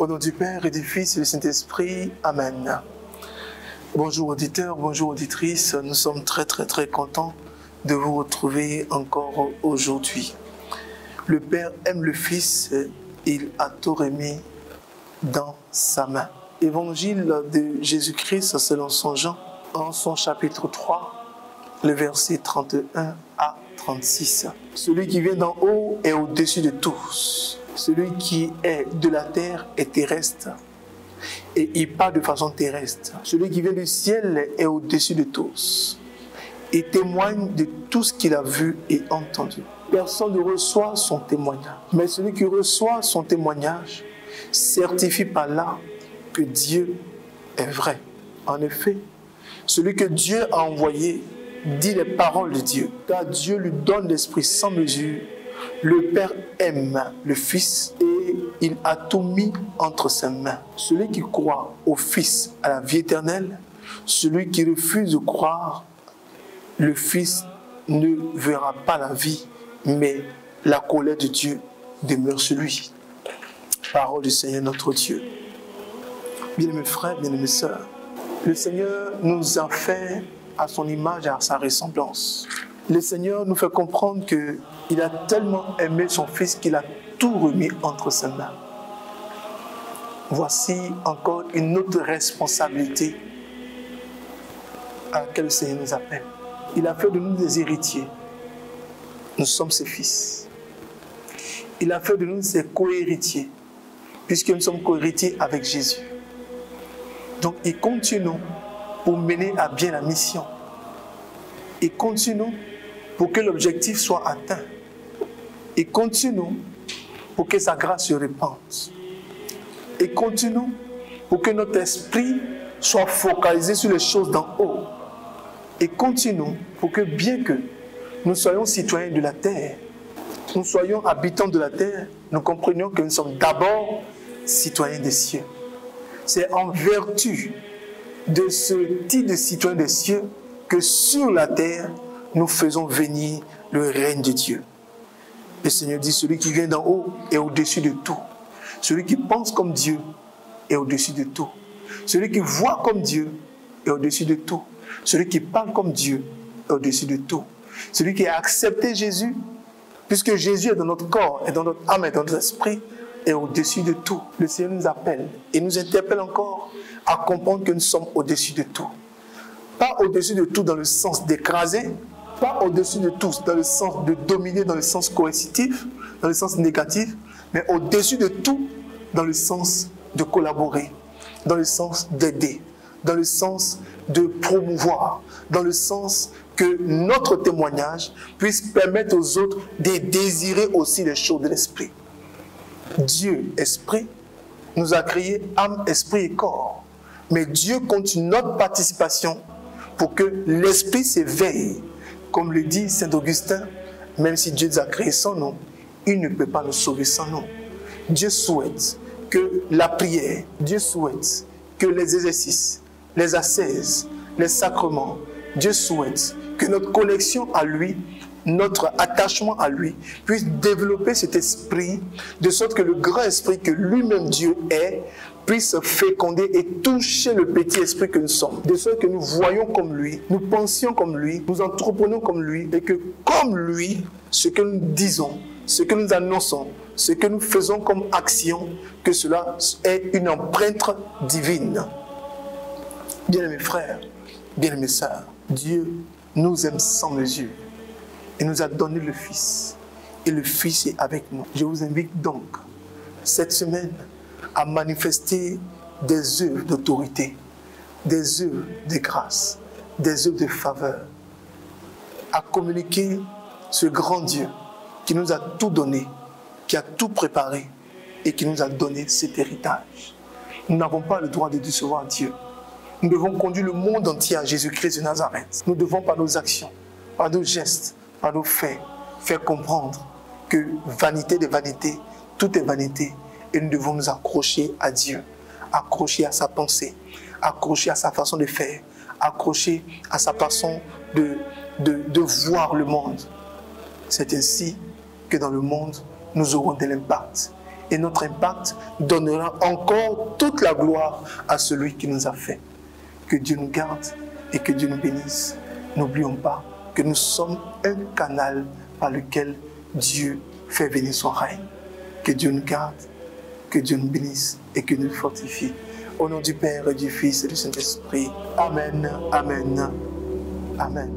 Au nom du Père et du Fils et du Saint-Esprit, Amen. Bonjour auditeurs, bonjour auditrices, nous sommes très contents de vous retrouver encore aujourd'hui. Le Père aime le Fils, il a tout remis dans sa main. Évangile de Jésus-Christ selon Saint Jean, en son chapitre 3, le verset 31 à 36. Celui qui vient d'en haut est au-dessus de tous. Celui qui est de la terre est terrestre et il parle de façon terrestre. Celui qui vient du ciel est au-dessus de tous et témoigne de tout ce qu'il a vu et entendu. Personne ne reçoit son témoignage, mais celui qui reçoit son témoignage certifie par là que Dieu est vrai. En effet, celui que Dieu a envoyé dit les paroles de Dieu, car Dieu lui donne l'Esprit sans mesure. Le Père aime le Fils et il a tout mis entre ses mains. Celui qui croit au Fils à la vie éternelle, celui qui refuse de croire, le Fils ne verra pas la vie, mais la colère de Dieu demeure sur lui. Parole du Seigneur notre Dieu. Bien-aimés frères, bien-aimées sœurs, le Seigneur nous a fait à son image et à sa ressemblance. Le Seigneur nous fait comprendre qu'il a tellement aimé son Fils qu'il a tout remis entre ses mains. Voici encore une autre responsabilité à laquelle le Seigneur nous appelle. Il a fait de nous des héritiers. Nous sommes ses fils. Il a fait de nous ses co-héritiers, puisque nous sommes co-héritiers avec Jésus. Donc il compte sur nous pour mener à bien la mission. Il compte sur nous pour que l'objectif soit atteint. Il compte sur nous pour que sa grâce se répande. Il compte sur nous pour que notre esprit soit focalisé sur les choses d'en haut. Il compte sur nous pour que bien que nous soyons citoyens de la terre, nous soyons habitants de la terre, nous comprenions que nous sommes d'abord citoyens des cieux. C'est en vertu de ce titre de citoyen des cieux que sur la terre, nous faisons venir le règne de Dieu. Le Seigneur dit, celui qui vient d'en haut est au-dessus de tout. Celui qui pense comme Dieu est au-dessus de tout. Celui qui voit comme Dieu est au-dessus de tout. Celui qui parle comme Dieu est au-dessus de tout. Celui qui a accepté Jésus, puisque Jésus est dans notre corps, est dans notre âme, est dans notre esprit, est au-dessus de tout. Le Seigneur nous appelle et nous interpelle encore à comprendre que nous sommes au-dessus de tout. Pas au-dessus de tout dans le sens d'écraser, pas au-dessus de tout dans le sens de dominer, dans le sens coercitif, dans le sens négatif, mais au-dessus de tout dans le sens de collaborer, dans le sens d'aider, dans le sens de promouvoir, dans le sens que notre témoignage puisse permettre aux autres de désirer aussi les choses de l'esprit. Dieu, esprit, nous a créé âme, esprit et corps. Mais Dieu compte notre participation pour que l'esprit s'éveille. Comme le dit Saint Augustin, même si Dieu nous a créé sans nous, il ne peut pas nous sauver sans nous. Dieu souhaite que la prière, Dieu souhaite que les exercices, les ascèses, les sacrements, Dieu souhaite que notre connexion à lui, notre attachement à lui, puisse développer cet esprit, de sorte que le grand esprit que lui-même Dieu est, puisse féconder et toucher le petit esprit que nous sommes. De sorte que nous voyons comme lui, nous pensions comme lui, nous entreprenons comme lui, et que comme lui, ce que nous disons, ce que nous annonçons, ce que nous faisons comme action, que cela est une empreinte divine. Bien-aimés frères, bien-aimées sœurs, Dieu nous aime sans mesure. Il nous a donné le Fils. Et le Fils est avec nous. Je vous invite donc, cette semaine, à manifester des œuvres d'autorité, des œuvres de grâce, des œuvres de faveur, à communiquer ce grand Dieu qui nous a tout donné, qui a tout préparé et qui nous a donné cet héritage. Nous n'avons pas le droit de décevoir Dieu. Nous devons conduire le monde entier à Jésus-Christ de Nazareth. Nous devons, par nos actions, par nos gestes, par nos faits, faire comprendre que vanité de vanité, tout est vanité. Et nous devons nous accrocher à Dieu, accrocher à sa pensée, accrocher à sa façon de faire, accrocher à sa façon de voir le monde. C'est ainsi que dans le monde, nous aurons de l'impact. et notre impact donnera encore toute la gloire à celui qui nous a fait. Que Dieu nous garde et que Dieu nous bénisse. N'oublions pas que nous sommes un canal par lequel Dieu fait venir son règne. Que Dieu nous garde, que Dieu nous bénisse et que nous nous fortifie. Au nom du Père et du Fils et du Saint-Esprit. Amen, amen, amen.